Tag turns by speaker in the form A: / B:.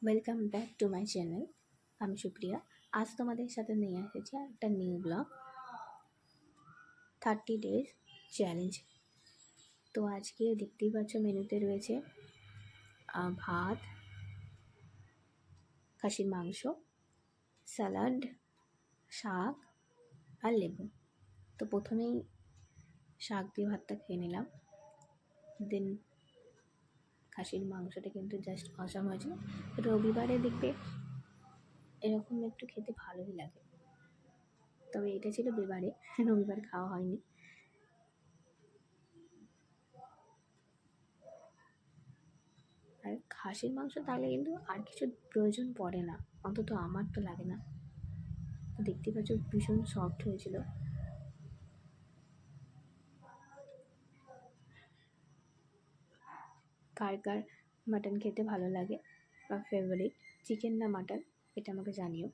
A: Welcome back to my channel. আমি সুপ্রিয়া। আজ তোমাদের সাথে নিয়ে এসেছি একটা নিউ ব্লগ 30 days চ্যালেঞ্জ। তো আজকে দেখতেই পাচ্ছ মেনুতে রয়েছে ভাত, খাসির মাংস, স্যালাড, শাক আর লেবু। তো প্রথমেই শাক দিয়ে ভাতটা খেয়ে নিলাম। দেন খাসির মাংসটা কিন্তু জাস্ট অসাম হয়েছে। রবিবারে দেখবে এরকম একটু খেতে ভালোই লাগে, তবে এটা ছিল বিবারে, রবিবার খাওয়া হয়নি। আর খাসির মাংস থাকলে কিন্তু আর কিছু প্রয়োজন পড়ে না, অন্তত আমার তো লাগে না। তো দেখতে পাচ্ছ ভীষণ সফট হয়েছিল। কার কার মাটন খেতে ভালো লাগে বা ফেভারিট, চিকেন না মাটন, এটা আমাকে জানিও।